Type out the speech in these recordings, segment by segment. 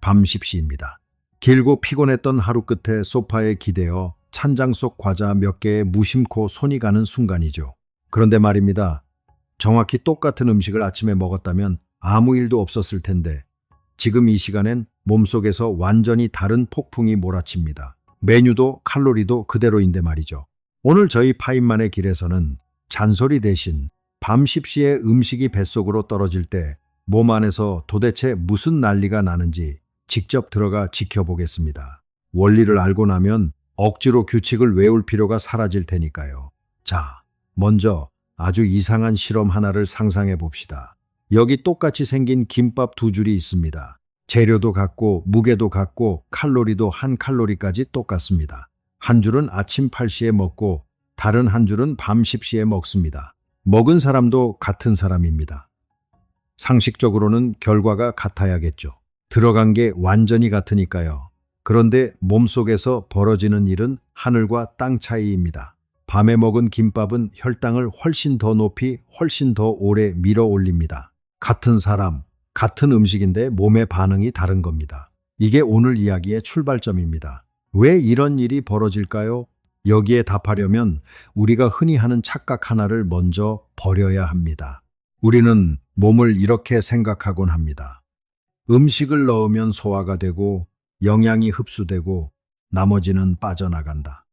밤10시입니다. 길고 피곤했던 하루 끝에 소파에 기대어 찬장 속 과자 몇 개에 무심코 손이 가는 순간이죠. 그런데 말입니다. 정확히 똑같은 음식을 아침에 먹었다면 아무 일도 없었을 텐데 지금 이 시간엔 몸속에서 완전히 다른 폭풍이 몰아칩니다. 메뉴도 칼로리도 그대로인데 말이죠. 오늘 저희 파인만의 길에서는 잔소리 대신 밤10시에 음식이 뱃속으로 떨어질 때 몸 안에서 도대체 무슨 난리가 나는지 직접 들어가 지켜보겠습니다. 원리를 알고 나면 억지로 규칙을 외울 필요가 사라질 테니까요. 자, 먼저 아주 이상한 실험 하나를 상상해 봅시다. 여기 똑같이 생긴 김밥 두 줄이 있습니다. 재료도 같고 무게도 같고 칼로리도 한 칼로리까지 똑같습니다. 한 줄은 아침 8시에 먹고 다른 한 줄은 밤 10시에 먹습니다. 먹은 사람도 같은 사람입니다. 상식적으로는 결과가 같아야겠죠. 들어간 게 완전히 같으니까요. 그런데 몸속에서 벌어지는 일은 하늘과 땅 차이입니다. 밤에 먹은 김밥은 혈당을 훨씬 더 높이 훨씬 더 오래 밀어 올립니다. 같은 사람, 같은 음식인데 몸의 반응이 다른 겁니다. 이게 오늘 이야기의 출발점입니다. 왜 이런 일이 벌어질까요? 여기에 답하려면 우리가 흔히 하는 착각 하나를 먼저 버려야 합니다. 우리는 몸을 이렇게 생각하곤 합니다. 음식을 넣으면 소화가 되고 영양이 흡수되고 나머지는 빠져나간다.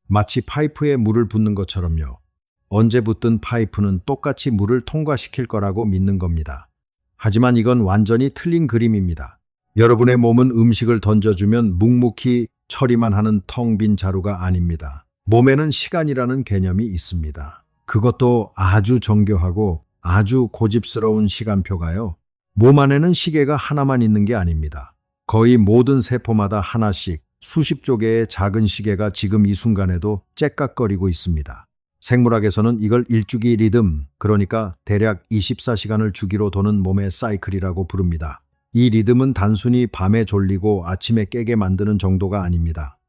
마치 파이프에 물을 붓는 것처럼요. 언제 붓든 파이프는 똑같이 물을 통과시킬 거라고 믿는 겁니다. 하지만 이건 완전히 틀린 그림입니다. 여러분의 몸은 음식을 던져주면 묵묵히 처리만 하는 텅 빈 자루가 아닙니다. 몸에는 시간이라는 개념이 있습니다. 그것도 아주 정교하고 아주 고집스러운 시간표가요. 몸 안에는 시계가 하나만 있는 게 아닙니다. 거의 모든 세포마다 하나씩 수십조 개의 작은 시계가 지금 이 순간에도 째깍거리고 있습니다. 생물학에서는 이걸 일주기 리듬, 그러니까 대략 24시간을 주기로 도는 몸의 사이클이라고 부릅니다. 이 리듬은 단순히 밤에 졸리고 아침에 깨게 만드는 정도가 아닙니다.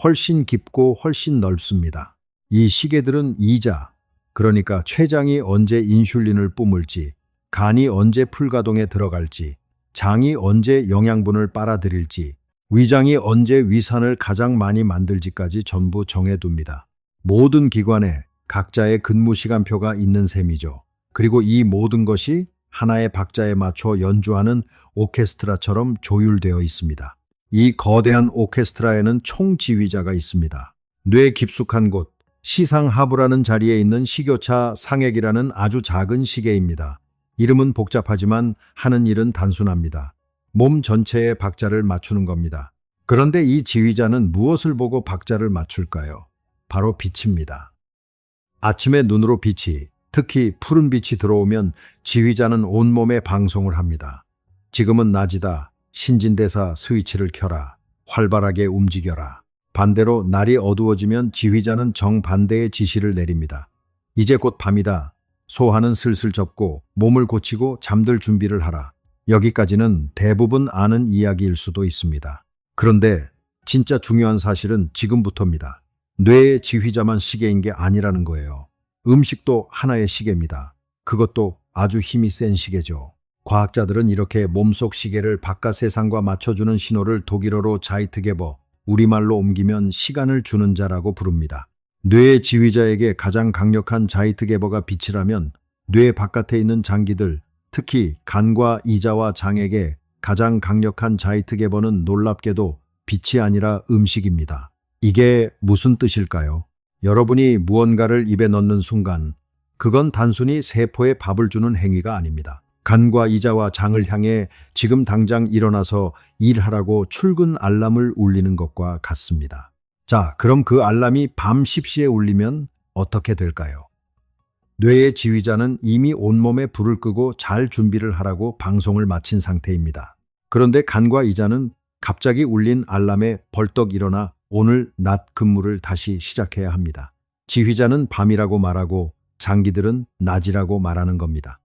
훨씬 깊고 훨씬 넓습니다. 이 시계들은 이자, 그러니까 췌장이 언제 인슐린을 뿜을지, 간이 언제 풀가동에 들어갈지, 장이 언제 영양분을 빨아들일지, 위장이 언제 위산을 가장 많이 만들지까지 전부 정해둡니다. 모든 기관에 각자의 근무 시간표가 있는 셈이죠. 그리고 이 모든 것이 하나의 박자에 맞춰 연주하는 오케스트라처럼 조율되어 있습니다. 이 거대한 오케스트라에는 총지휘자가 있습니다. 뇌 깊숙한 곳, 시상하부라는 자리에 있는 식교차 상액이라는 아주 작은 시계입니다. 이름은 복잡하지만 하는 일은 단순합니다. 몸 전체의 박자를 맞추는 겁니다. 그런데 이 지휘자는 무엇을 보고 박자를 맞출까요? 바로 빛입니다. 아침에 눈으로 빛이, 특히 푸른 빛이 들어오면 지휘자는 온몸에 방송을 합니다. 지금은 낮이다. 신진대사 스위치를 켜라. 활발하게 움직여라. 반대로 날이 어두워지면 지휘자는 정반대의 지시를 내립니다. 이제 곧 밤이다. 소화는 슬슬 접고 몸을 고치고 잠들 준비를 하라. 여기까지는 대부분 아는 이야기일 수도 있습니다. 그런데 진짜 중요한 사실은 지금부터입니다. 뇌의 지휘자만 시계인 게 아니라는 거예요. 음식도 하나의 시계입니다. 그것도 아주 힘이 센 시계죠. 과학자들은 이렇게 몸속 시계를 바깥 세상과 맞춰주는 신호를 독일어로 자이트게버, 우리말로 옮기면 시간을 주는 자라고 부릅니다. 뇌의 지휘자에게 가장 강력한 자이트게버가 빛이라면 뇌 바깥에 있는 장기들, 특히 간과 이자와 장에게 가장 강력한 자이트게버는 놀랍게도 빛이 아니라 음식입니다. 이게 무슨 뜻일까요? 여러분이 무언가를 입에 넣는 순간 그건 단순히 세포에 밥을 주는 행위가 아닙니다. 간과 이자와 장을 향해 지금 당장 일어나서 일하라고 출근 알람을 울리는 것과 같습니다. 자, 그럼 그 알람이 밤 10시에 울리면 어떻게 될까요? 뇌의 지휘자는 이미 온몸에 불을 끄고 잘 준비를 하라고 방송을 마친 상태입니다. 그런데 간과 이자는 갑자기 울린 알람에 벌떡 일어나 오늘 낮 근무를 다시 시작해야 합니다. 지휘자는 밤이라고 말하고 장기들은 낮이라고 말하는 겁니다.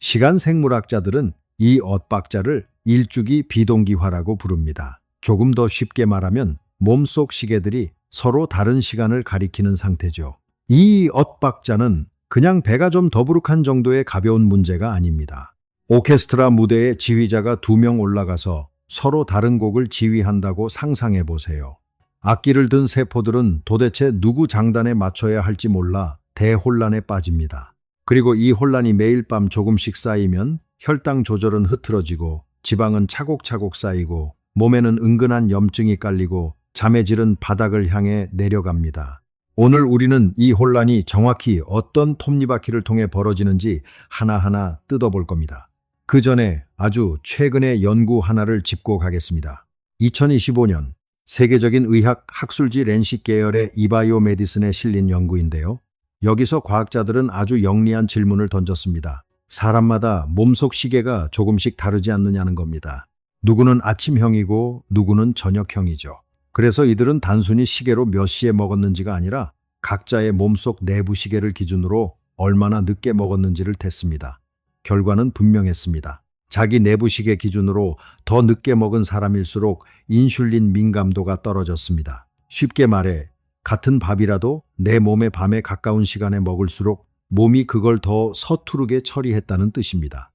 시간 생물학자들은 이 엇박자를 일주기 비동기화라고 부릅니다. 조금 더 쉽게 말하면 몸속 시계들이 서로 다른 시간을 가리키는 상태죠. 이 엇박자는 그냥 배가 좀 더부룩한 정도의 가벼운 문제가 아닙니다. 오케스트라 무대에 지휘자가 2명 올라가서 서로 다른 곡을 지휘한다고 상상해 보세요. 악기를 든 세포들은 도대체 누구 장단에 맞춰야 할지 몰라 대혼란에 빠집니다. 그리고 이 혼란이 매일 밤 조금씩 쌓이면 혈당 조절은 흐트러지고 지방은 차곡차곡 쌓이고 몸에는 은근한 염증이 깔리고 잠의 질은 바닥을 향해 내려갑니다. 오늘 우리는 이 혼란이 정확히 어떤 톱니바퀴를 통해 벌어지는지 하나하나 뜯어볼 겁니다. 그 전에 아주 최근의 연구 하나를 짚고 가겠습니다. 2025년 세계적인 의학 학술지 렌싯 계열의 이바이오 메디슨에 실린 연구인데요. 여기서 과학자들은 아주 영리한 질문을 던졌습니다. 사람마다 몸속 시계가 조금씩 다르지 않느냐는 겁니다. 누구는 아침형이고 누구는 저녁형이죠. 그래서 이들은 단순히 시계로 몇 시에 먹었는지가 아니라 각자의 몸속 내부 시계를 기준으로 얼마나 늦게 먹었는지를 댔습니다. 결과는 분명했습니다. 자기 내부 시계 기준으로 더 늦게 먹은 사람일수록 인슐린 민감도가 떨어졌습니다. 쉽게 말해 같은 밥이라도 내 몸의 밤에 가까운 시간에 먹을수록 몸이 그걸 더 서투르게 처리했다는 뜻입니다.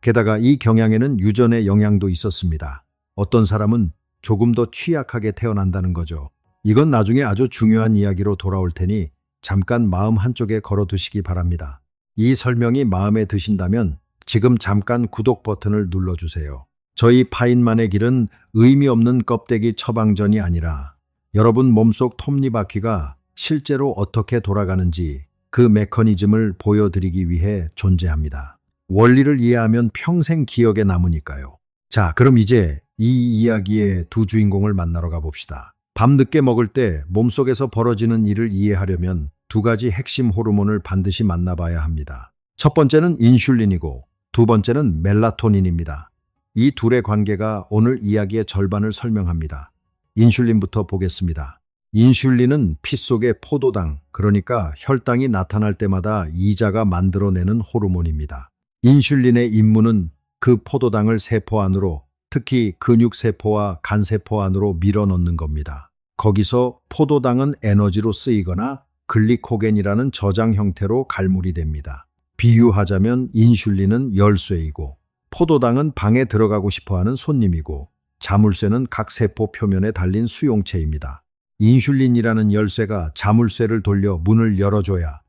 게다가 이 경향에는 유전의 영향도 있었습니다. 어떤 사람은 조금 더 취약하게 태어난다는 거죠. 이건 나중에 아주 중요한 이야기로 돌아올 테니 잠깐 마음 한쪽에 걸어두시기 바랍니다. 이 설명이 마음에 드신다면 지금 잠깐 구독 버튼을 눌러주세요. 저희 파인만의 길은 의미 없는 껍데기 처방전이 아니라 여러분 몸속 톱니바퀴가 실제로 어떻게 돌아가는지 그 메커니즘을 보여드리기 위해 존재합니다. 원리를 이해하면 평생 기억에 남으니까요. 자, 그럼 이제 이 이야기의 두 주인공을 만나러 가봅시다. 밤늦게 먹을 때 몸속에서 벌어지는 일을 이해하려면 2가지 핵심 호르몬을 반드시 만나봐야 합니다. 첫 번째는 인슐린이고 두 번째는 멜라토닌입니다. 이 둘의 관계가 오늘 이야기의 절반을 설명합니다. 인슐린부터 보겠습니다. 인슐린은 피 속의 포도당, 그러니까 혈당이 나타날 때마다 이자가 만들어내는 호르몬입니다. 인슐린의 임무는 그 포도당을 세포 안으로, 특히 근육세포와 간세포 안으로 밀어넣는 겁니다. 거기서 포도당은 에너지로 쓰이거나 글리코겐이라는 저장 형태로 갈무리 됩니다. 비유하자면 인슐린은 열쇠이고 포도당은 방에 들어가고 싶어하는 손님이고 자물쇠는 각 세포 표면에 달린 수용체입니다. 인슐린이라는 열쇠가 자물쇠를 돌려 문을 열어줘야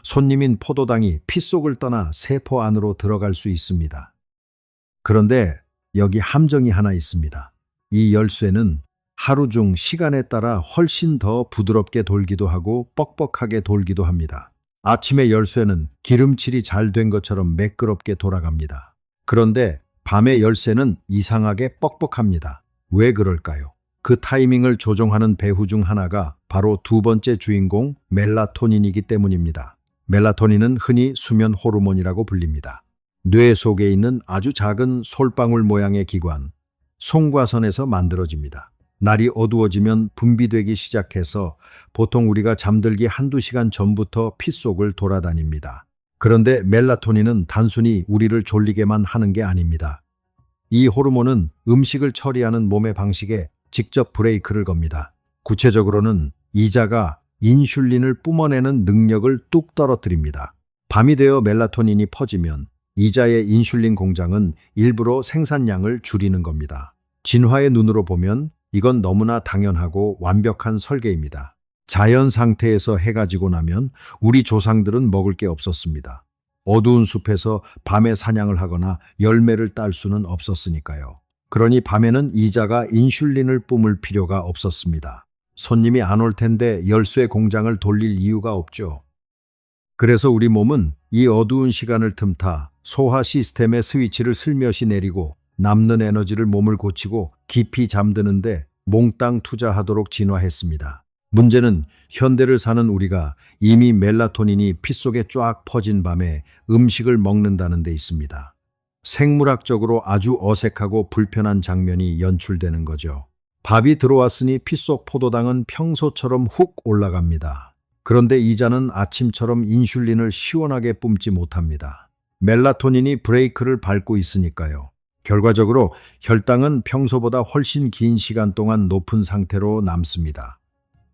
손님인 포도당이 피 속을 떠나 세포 안으로 들어갈 수 있습니다. 그런데 여기 함정이 하나 있습니다. 이 열쇠는 하루 중 시간에 따라 훨씬 더 부드럽게 돌기도 하고 뻑뻑하게 돌기도 합니다. 아침에 열쇠는 기름칠이 잘 된 것처럼 매끄럽게 돌아갑니다. 그런데 밤의 열쇠는 이상하게 뻑뻑합니다. 왜 그럴까요? 그 타이밍을 조종하는 배후 중 하나가 바로 두 번째 주인공 멜라토닌이기 때문입니다. 멜라토닌은 흔히 수면 호르몬이라고 불립니다. 뇌 속에 있는 아주 작은 솔방울 모양의 기관, 송과선에서 만들어집니다. 날이 어두워지면 분비되기 시작해서 보통 우리가 잠들기 1~2시간 전부터 피 속을 돌아다닙니다. 그런데 멜라토닌은 단순히 우리를 졸리게만 하는 게 아닙니다. 이 호르몬은 음식을 처리하는 몸의 방식에 직접 브레이크를 겁니다. 구체적으로는 이자가 인슐린을 뿜어내는 능력을 뚝 떨어뜨립니다. 밤이 되어 멜라토닌이 퍼지면 이자의 인슐린 공장은 일부러 생산량을 줄이는 겁니다. 진화의 눈으로 보면 이건 너무나 당연하고 완벽한 설계입니다. 자연 상태에서 해가 지고 나면 우리 조상들은 먹을 게 없었습니다. 어두운 숲에서 밤에 사냥을 하거나 열매를 딸 수는 없었으니까요. 그러니 밤에는 이자가 인슐린을 뿜을 필요가 없었습니다. 손님이 안 올 텐데 열쇠 공장을 돌릴 이유가 없죠. 그래서 우리 몸은 이 어두운 시간을 틈타 소화 시스템의 스위치를 슬며시 내리고 남는 에너지를 몸을 고치고 깊이 잠드는데 몽땅 투자하도록 진화했습니다. 문제는 현대를 사는 우리가 이미 멜라토닌이 피 속에 쫙 퍼진 밤에 음식을 먹는다는 데 있습니다. 생물학적으로 아주 어색하고 불편한 장면이 연출되는 거죠. 밥이 들어왔으니 피 속 포도당은 평소처럼 훅 올라갑니다. 그런데 이자는 아침처럼 인슐린을 시원하게 뿜지 못합니다. 멜라토닌이 브레이크를 밟고 있으니까요. 결과적으로 혈당은 평소보다 훨씬 긴 시간 동안 높은 상태로 남습니다.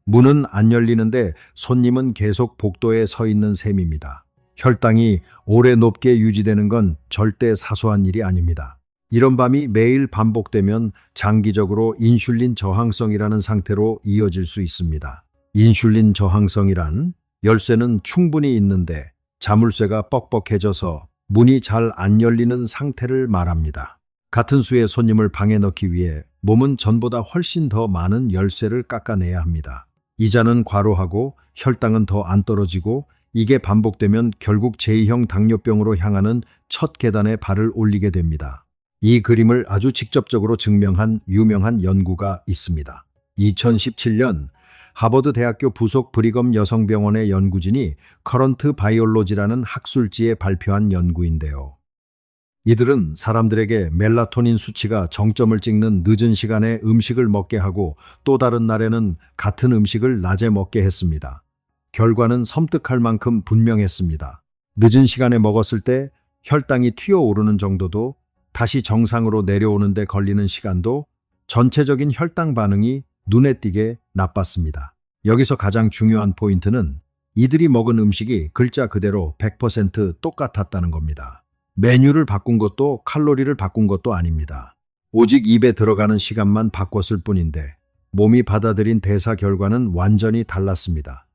문은 안 열리는데 손님은 계속 복도에 서 있는 셈입니다. 혈당이 오래 높게 유지되는 건 절대 사소한 일이 아닙니다. 이런 밤이 매일 반복되면 장기적으로 인슐린 저항성이라는 상태로 이어질 수 있습니다. 인슐린 저항성이란 열쇠는 충분히 있는데 자물쇠가 뻑뻑해져서 문이 잘 안 열리는 상태를 말합니다. 같은 수의 손님을 방에 넣기 위해 몸은 전보다 훨씬 더 많은 열쇠를 깎아내야 합니다. 이자는 과로하고 혈당은 더 안 떨어지고 이게 반복되면 결국 제2형 당뇨병으로 향하는 첫 계단에 발을 올리게 됩니다. 이 그림을 아주 직접적으로 증명한 유명한 연구가 있습니다. 2017년 하버드 대학교 부속 브리검 여성병원의 연구진이 커런트 바이올로지라는 학술지에 발표한 연구인데요. 이들은 사람들에게 멜라토닌 수치가 정점을 찍는 늦은 시간에 음식을 먹게 하고 또 다른 날에는 같은 음식을 낮에 먹게 했습니다. 결과는 섬뜩할 만큼 분명했습니다. 늦은 시간에 먹었을 때 혈당이 튀어오르는 정도도, 다시 정상으로 내려오는 데 걸리는 시간도, 전체적인 혈당 반응이 눈에 띄게 나빴습니다. 여기서 가장 중요한 포인트는 이들이 먹은 음식이 글자 그대로 100% 똑같았다는 겁니다. 메뉴를 바꾼 것도 칼로리를 바꾼 것도 아닙니다. 오직 입에 들어가는 시간만 바꿨을 뿐인데 몸이 받아들인 대사 결과는 완전히 달랐습니다.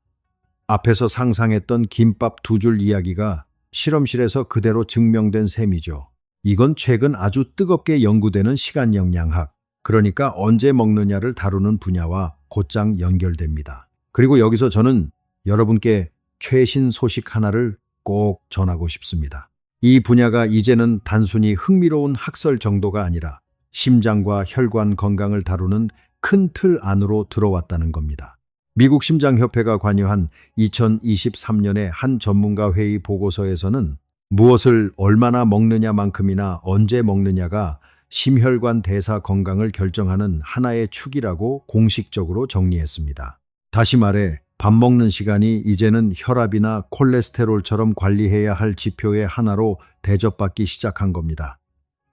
앞에서 상상했던 김밥 2줄 이야기가 실험실에서 그대로 증명된 셈이죠. 이건 최근 아주 뜨겁게 연구되는 시간 영양학, 그러니까 언제 먹느냐를 다루는 분야와 곧장 연결됩니다. 그리고 여기서 저는 여러분께 최신 소식 하나를 꼭 전하고 싶습니다. 이 분야가 이제는 단순히 흥미로운 학설 정도가 아니라 심장과 혈관 건강을 다루는 큰 틀 안으로 들어왔다는 겁니다. 미국 심장협회가 관여한 2023년의 한 전문가 회의 보고서에서는 무엇을 얼마나 먹느냐만큼이나 언제 먹느냐가 심혈관 대사 건강을 결정하는 하나의 축이라고 공식적으로 정리했습니다. 다시 말해 밥 먹는 시간이 이제는 혈압이나 콜레스테롤처럼 관리해야 할 지표의 하나로 대접받기 시작한 겁니다.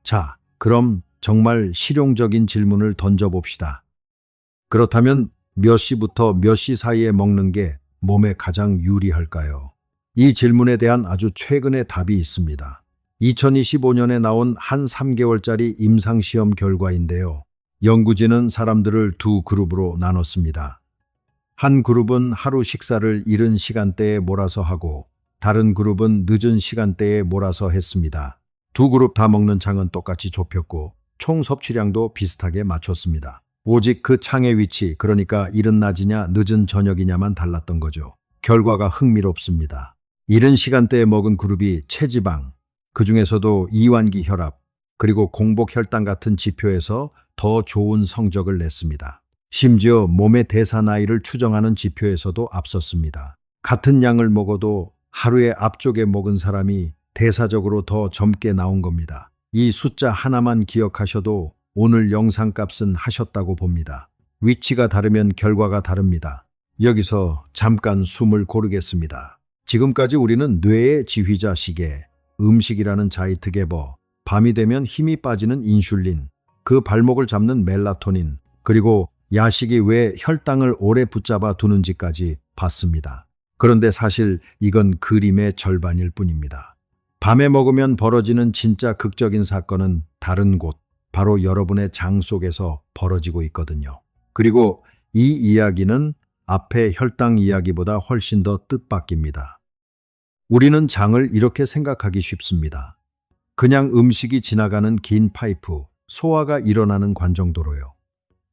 자, 그럼 정말 실용적인 질문을 던져봅시다. 그렇다면 몇 시부터 몇 시 사이에 먹는 게 몸에 가장 유리할까요? 이 질문에 대한 아주 최근의 답이 있습니다. 2025년에 나온 한 3개월짜리 임상시험 결과인데요. 연구진은 사람들을 두 그룹으로 나눴습니다. 한 그룹은 하루 식사를 이른 시간대에 몰아서 하고 다른 그룹은 늦은 시간대에 몰아서 했습니다. 두 그룹 다 먹는 창은 똑같이 좁혔고 총 섭취량도 비슷하게 맞췄습니다. 오직 그 창의 위치, 그러니까 이른 낮이냐 늦은 저녁이냐만 달랐던 거죠. 결과가 흥미롭습니다. 이른 시간대에 먹은 그룹이 체지방, 그 중에서도 이완기 혈압, 그리고 공복 혈당 같은 지표에서 더 좋은 성적을 냈습니다. 심지어 몸의 대사 나이를 추정하는 지표에서도 앞섰습니다. 같은 양을 먹어도 하루에 앞쪽에 먹은 사람이 대사적으로 더 젊게 나온 겁니다. 이 숫자 하나만 기억하셔도 오늘 영상 값은 하셨다고 봅니다. 위치가 다르면 결과가 다릅니다. 여기서 잠깐 숨을 고르겠습니다. 지금까지 우리는 뇌의 지휘자 시계, 음식이라는 자이트개버, 밤이 되면 힘이 빠지는 인슐린, 그 발목을 잡는 멜라토닌, 그리고 야식이 왜 혈당을 오래 붙잡아 두는지까지 봤습니다. 그런데 사실 이건 그림의 절반일 뿐입니다. 밤에 먹으면 벌어지는 진짜 극적인 사건은 다른 곳, 바로 여러분의 장 속에서 벌어지고 있거든요. 그리고 이 이야기는 앞의 혈당 이야기보다 훨씬 더 뜻밖입니다. 우리는 장을 이렇게 생각하기 쉽습니다. 그냥 음식이 지나가는 긴 파이프, 소화가 일어나는 관 정도로요.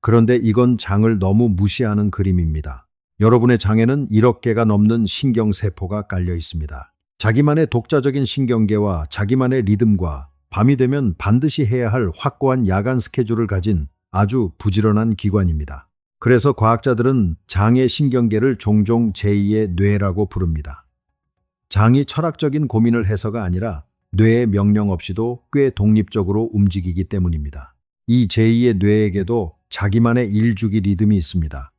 그런데 이건 장을 너무 무시하는 그림입니다. 여러분의 장에는 1억 개가 넘는 신경세포가 깔려 있습니다. 자기만의 독자적인 신경계와 자기만의 리듬과 밤이 되면 반드시 해야 할 확고한 야간 스케줄을 가진 아주 부지런한 기관입니다. 그래서 과학자들은 장의 신경계를 종종 제2의 뇌라고 부릅니다. 장이 철학적인 고민을 해서가 아니라 뇌의 명령 없이도 꽤 독립적으로 움직이기 때문입니다. 이 제2의 뇌에게도 자기만의 일주기 리듬이 있습니다.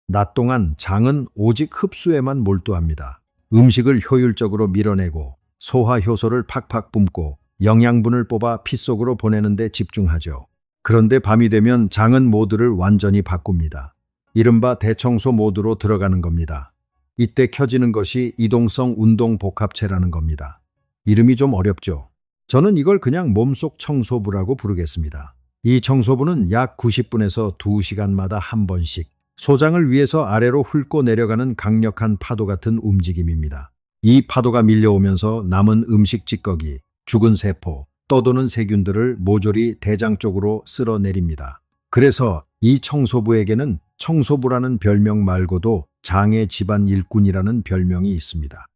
낮 동안 장은 오직 흡수에만 몰두합니다. 음식을 효율적으로 밀어내고 소화 효소를 팍팍 뿜고 영양분을 뽑아 피 속으로 보내는 데 집중하죠. 그런데 밤이 되면 장은 모드를 완전히 바꿉니다. 이른바 대청소 모드로 들어가는 겁니다. 이때 켜지는 것이 이동성 운동 복합체라는 겁니다. 이름이 좀 어렵죠? 저는 이걸 그냥 몸속 청소부라고 부르겠습니다. 이 청소부는 약 90분에서 2시간마다 한 번씩 소장을 위에서 아래로 훑고 내려가는 강력한 파도 같은 움직임입니다. 이 파도가 밀려오면서 남은 음식 찌꺼기, 죽은 세포, 떠도는 세균들을 모조리 대장 쪽으로 쓸어내립니다. 그래서 이 청소부에게는 청소부라는 별명 말고도 장의 집안 일꾼이라는 별명이 있습니다.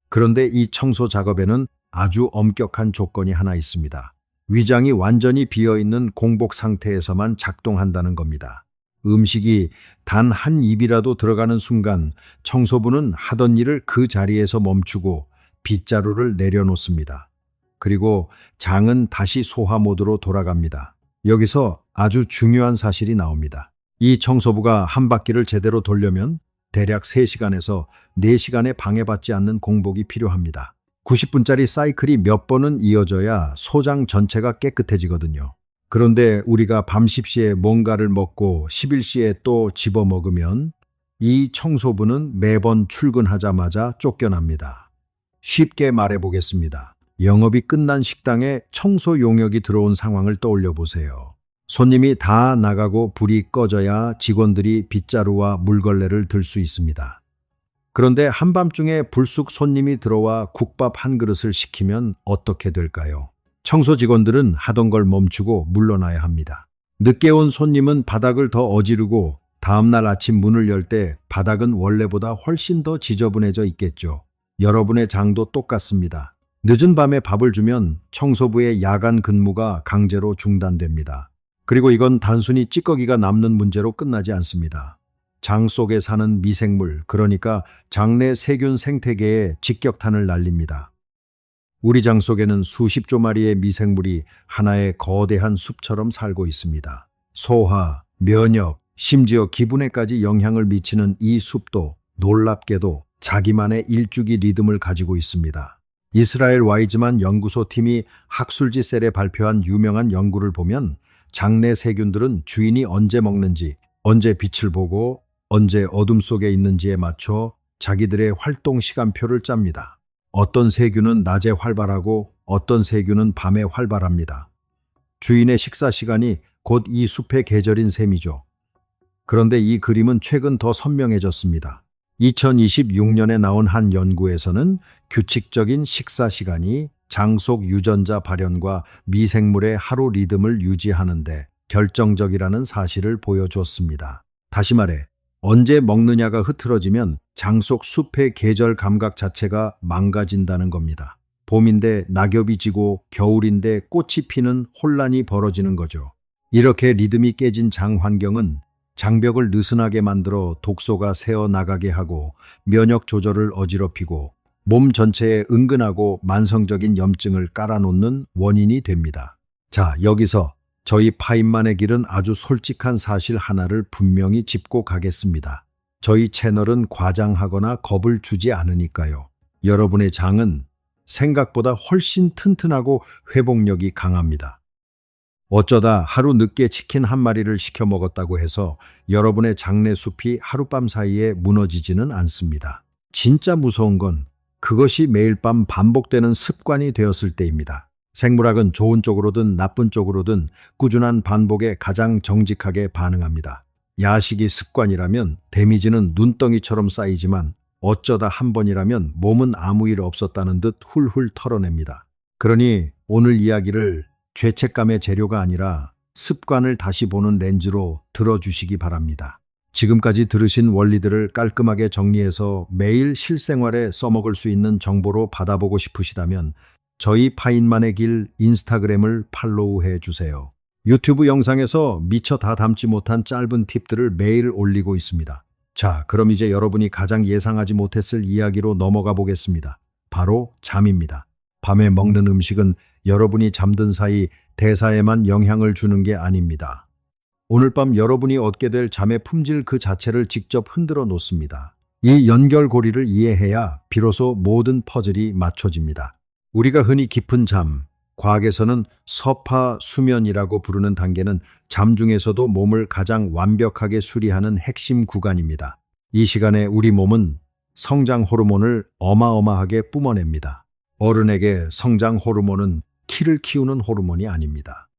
그런데 이 청소 작업에는 아주 엄격한 조건이 하나 있습니다. 위장이 완전히 비어있는 공복 상태에서만 작동한다는 겁니다. 음식이 단 한 입이라도 들어가는 순간 청소부는 하던 일을 그 자리에서 멈추고 빗자루를 내려놓습니다. 그리고 장은 다시 소화 모드로 돌아갑니다. 여기서 아주 중요한 사실이 나옵니다. 이 청소부가 한 바퀴를 제대로 돌려면 대략 3시간에서 4시간의 방해받지 않는 공복이 필요합니다. 90분짜리 사이클이 몇 번은 이어져야 소장 전체가 깨끗해지거든요. 그런데 우리가 밤 10시에 뭔가를 먹고 11시에 또 집어먹으면 이 청소부는 매번 출근하자마자 쫓겨납니다. 쉽게 말해보겠습니다. 영업이 끝난 식당에 청소 용역이 들어온 상황을 떠올려 보세요. 손님이 다 나가고 불이 꺼져야 직원들이 빗자루와 물걸레를 들 수 있습니다. 그런데 한밤중에 불쑥 손님이 들어와 국밥 한 그릇을 시키면 어떻게 될까요? 청소 직원들은 하던 걸 멈추고 물러나야 합니다. 늦게 온 손님은 바닥을 더 어지르고 다음날 아침 문을 열 때 바닥은 원래보다 훨씬 더 지저분해져 있겠죠. 여러분의 장도 똑같습니다. 늦은 밤에 밥을 주면 청소부의 야간 근무가 강제로 중단됩니다. 그리고 이건 단순히 찌꺼기가 남는 문제로 끝나지 않습니다. 장 속에 사는 미생물, 그러니까 장내 세균 생태계에 직격탄을 날립니다. 우리 장 속에는 수십조 마리의 미생물이 하나의 거대한 숲처럼 살고 있습니다. 소화, 면역, 심지어 기분에까지 영향을 미치는 이 숲도 놀랍게도 자기만의 일주기 리듬을 가지고 있습니다. 이스라엘 와이즈만 연구소 팀이 학술지 셀에 발표한 유명한 연구를 보면 장내 세균들은 주인이 언제 먹는지, 언제 빛을 보고 언제 어둠 속에 있는지에 맞춰 자기들의 활동 시간표를 짭니다. 어떤 세균은 낮에 활발하고 어떤 세균은 밤에 활발합니다. 주인의 식사 시간이 곧 이 숲의 계절인 셈이죠. 그런데 이 그림은 최근 더 선명해졌습니다. 2026년에 나온 한 연구에서는 규칙적인 식사 시간이 장 속 유전자 발현과 미생물의 하루 리듬을 유지하는데 결정적이라는 사실을 보여줬습니다. 다시 말해, 언제 먹느냐가 흐트러지면 장 속 숲의 계절 감각 자체가 망가진다는 겁니다. 봄인데 낙엽이 지고 겨울인데 꽃이 피는 혼란이 벌어지는 거죠. 이렇게 리듬이 깨진 장 환경은 장벽을 느슨하게 만들어 독소가 새어나가게 하고 면역 조절을 어지럽히고 몸 전체에 은근하고 만성적인 염증을 깔아놓는 원인이 됩니다. 자, 여기서 저희 파인만의 길은 아주 솔직한 사실 하나를 분명히 짚고 가겠습니다. 저희 채널은 과장하거나 겁을 주지 않으니까요. 여러분의 장은 생각보다 훨씬 튼튼하고 회복력이 강합니다. 어쩌다 하루 늦게 치킨 한 마리를 시켜 먹었다고 해서 여러분의 장내 숲이 하룻밤 사이에 무너지지는 않습니다. 진짜 무서운 건 그것이 매일 밤 반복되는 습관이 되었을 때입니다. 생물학은 좋은 쪽으로든 나쁜 쪽으로든 꾸준한 반복에 가장 정직하게 반응합니다. 야식이 습관이라면 데미지는 눈덩이처럼 쌓이지만 어쩌다 한 번이라면 몸은 아무 일 없었다는 듯 훌훌 털어냅니다. 그러니 오늘 이야기를 죄책감의 재료가 아니라 습관을 다시 보는 렌즈로 들어주시기 바랍니다. 지금까지 들으신 원리들을 깔끔하게 정리해서 매일 실생활에 써먹을 수 있는 정보로 받아보고 싶으시다면 저희 파인만의 길 인스타그램을 팔로우해 주세요. 유튜브 영상에서 미처 다 담지 못한 짧은 팁들을 매일 올리고 있습니다. 자, 그럼 이제 여러분이 가장 예상하지 못했을 이야기로 넘어가 보겠습니다. 바로 잠입니다. 밤에 먹는 음식은 여러분이 잠든 사이 대사에만 영향을 주는 게 아닙니다. 오늘 밤 여러분이 얻게 될 잠의 품질 그 자체를 직접 흔들어 놓습니다. 이 연결고리를 이해해야 비로소 모든 퍼즐이 맞춰집니다. 우리가 흔히 깊은 잠, 과학에서는 서파 수면이라고 부르는 단계는 잠 중에서도 몸을 가장 완벽하게 수리하는 핵심 구간입니다. 이 시간에 우리 몸은 성장 호르몬을 어마어마하게 뿜어냅니다. 어른에게 성장 호르몬은 키를 키우는 호르몬이 아닙니다.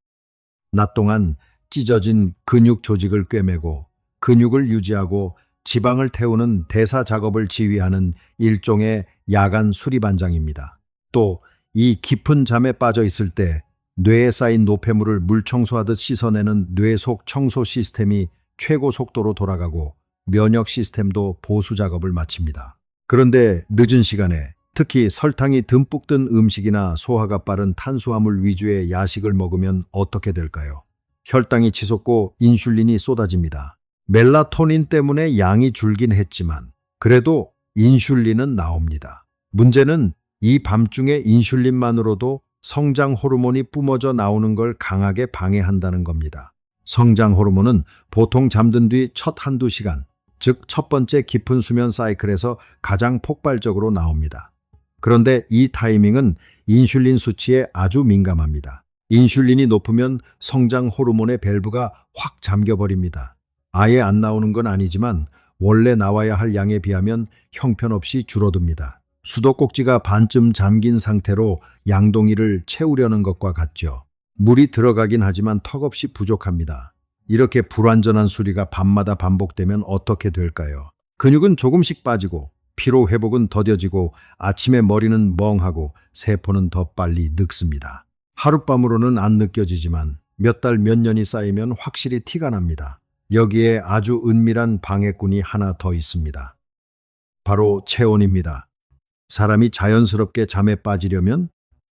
낮 동안 찢어진 근육 조직을 꿰매고 근육을 유지하고 지방을 태우는 대사 작업을 지휘하는 일종의 야간 수리반장입니다. 또 이 깊은 잠에 빠져 있을 때 뇌에 쌓인 노폐물을 물 청소하듯 씻어내는 뇌 속 청소 시스템이 최고 속도로 돌아가고 면역 시스템도 보수 작업을 마칩니다. 그런데 늦은 시간에 특히 설탕이 듬뿍 든 음식이나 소화가 빠른 탄수화물 위주의 야식을 먹으면 어떻게 될까요? 혈당이 치솟고 인슐린이 쏟아집니다. 멜라토닌 때문에 양이 줄긴 했지만 그래도 인슐린은 나옵니다. 문제는 이 밤중에 인슐린만으로도 성장 호르몬이 뿜어져 나오는 걸 강하게 방해한다는 겁니다. 성장 호르몬은 보통 잠든 뒤 첫 한두 시간, 즉 첫 번째 깊은 수면 사이클에서 가장 폭발적으로 나옵니다. 그런데 이 타이밍은 인슐린 수치에 아주 민감합니다. 인슐린이 높으면 성장 호르몬의 밸브가 확 잠겨버립니다. 아예 안 나오는 건 아니지만 원래 나와야 할 양에 비하면 형편없이 줄어듭니다. 수도꼭지가 반쯤 잠긴 상태로 양동이를 채우려는 것과 같죠. 물이 들어가긴 하지만 턱없이 부족합니다. 이렇게 불완전한 수리가 밤마다 반복되면 어떻게 될까요? 근육은 조금씩 빠지고 피로 회복은 더뎌지고 아침에 머리는 멍하고 세포는 더 빨리 늙습니다. 하룻밤으로는 안 느껴지지만 몇 달 몇 년이 쌓이면 확실히 티가 납니다. 여기에 아주 은밀한 방해꾼이 하나 더 있습니다. 바로 체온입니다. 사람이 자연스럽게 잠에 빠지려면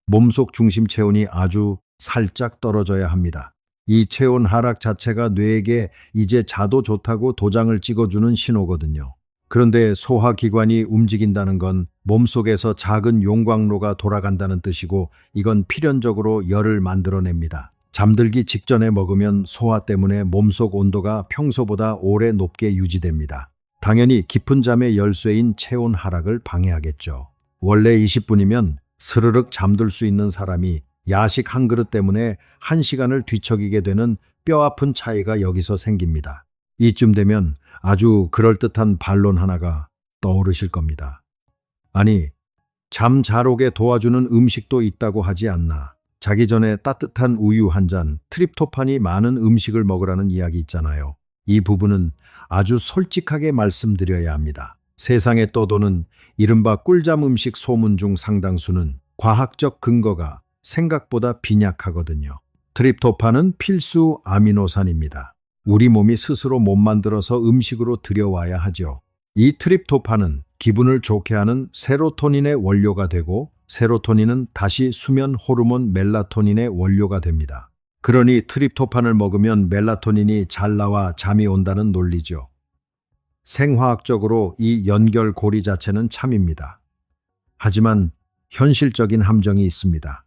몸속 중심 체온이 아주 살짝 떨어져야 합니다. 이 체온 하락 자체가 뇌에게 이제 자도 좋다고 도장을 찍어주는 신호거든요. 그런데 소화기관이 움직인다는 건 몸속에서 작은 용광로가 돌아간다는 뜻이고 이건 필연적으로 열을 만들어냅니다. 잠들기 직전에 먹으면 소화 때문에 몸속 온도가 평소보다 오래 높게 유지됩니다. 당연히 깊은 잠의 열쇠인 체온 하락을 방해하겠죠. 원래 20분이면 스르륵 잠들 수 있는 사람이 야식 한 그릇 때문에 1시간을 뒤척이게 되는 뼈아픈 차이가 여기서 생깁니다. 이쯤 되면 아주 그럴듯한 반론 하나가 떠오르실 겁니다. 아니, 잠 잘 오게 도와주는 음식도 있다고 하지 않나. 자기 전에 따뜻한 우유 한 잔, 트립토판이 많은 음식을 먹으라는 이야기 있잖아요. 이 부분은 아주 솔직하게 말씀드려야 합니다. 세상에 떠도는 이른바 꿀잠 음식 소문 중 상당수는 과학적 근거가 생각보다 빈약하거든요. 트립토판은 필수 아미노산입니다. 우리 몸이 스스로 못 만들어서 음식으로 들여와야 하죠. 이 트립토판은 기분을 좋게 하는 세로토닌의 원료가 되고 세로토닌은 다시 수면 호르몬 멜라토닌의 원료가 됩니다. 그러니 트립토판을 먹으면 멜라토닌이 잘 나와 잠이 온다는 논리죠. 생화학적으로 이 연결고리 자체는 참입니다. 하지만 현실적인 함정이 있습니다.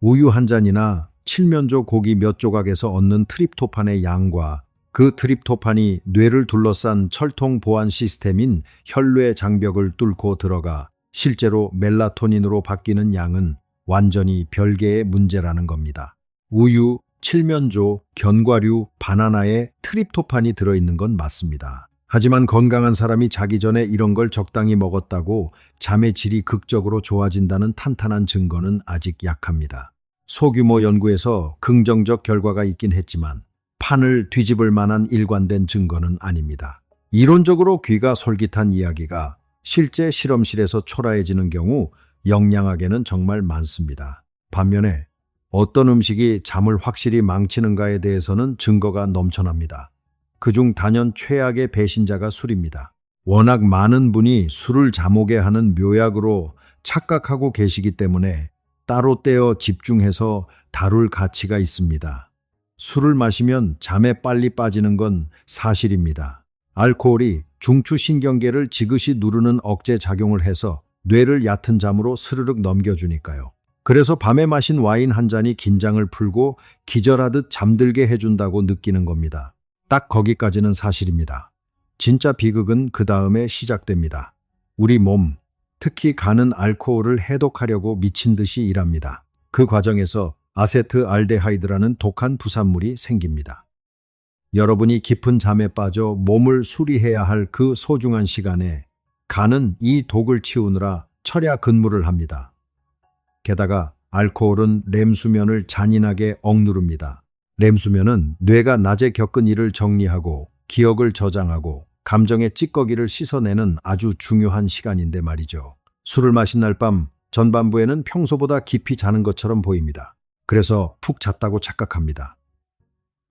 우유 한 잔이나 칠면조 고기 몇 조각에서 얻는 트립토판의 양과 그 트립토판이 뇌를 둘러싼 철통 보안 시스템인 혈뇌 장벽을 뚫고 들어가 실제로 멜라토닌으로 바뀌는 양은 완전히 별개의 문제라는 겁니다. 우유, 칠면조, 견과류, 바나나에 트립토판이 들어있는 건 맞습니다. 하지만 건강한 사람이 자기 전에 이런 걸 적당히 먹었다고 잠의 질이 극적으로 좋아진다는 탄탄한 증거는 아직 약합니다. 소규모 연구에서 긍정적 결과가 있긴 했지만 판을 뒤집을 만한 일관된 증거는 아닙니다. 이론적으로 귀가 솔깃한 이야기가 실제 실험실에서 초라해지는 경우 영양학에는 정말 많습니다. 반면에 어떤 음식이 잠을 확실히 망치는가에 대해서는 증거가 넘쳐납니다. 그중 단연 최악의 배신자가 술입니다. 워낙 많은 분이 술을 잠 오게 하는 묘약으로 착각하고 계시기 때문에 따로 떼어 집중해서 다룰 가치가 있습니다. 술을 마시면 잠에 빨리 빠지는 건 사실입니다. 알코올이 중추신경계를 지그시 누르는 억제 작용을 해서 뇌를 얕은 잠으로 스르륵 넘겨주니까요. 그래서 밤에 마신 와인 한 잔이 긴장을 풀고 기절하듯 잠들게 해준다고 느끼는 겁니다. 딱 거기까지는 사실입니다. 진짜 비극은 그 다음에 시작됩니다. 우리 몸, 특히 간은 알코올을 해독하려고 미친 듯이 일합니다. 그 과정에서 아세트알데하이드라는 독한 부산물이 생깁니다. 여러분이 깊은 잠에 빠져 몸을 수리해야 할 그 소중한 시간에 간은 이 독을 치우느라 철야 근무를 합니다. 게다가 알코올은 렘수면을 잔인하게 억누릅니다. 렘수면은 뇌가 낮에 겪은 일을 정리하고 기억을 저장하고 감정의 찌꺼기를 씻어내는 아주 중요한 시간인데 말이죠. 술을 마신 날 밤 전반부에는 평소보다 깊이 자는 것처럼 보입니다. 그래서 푹 잤다고 착각합니다.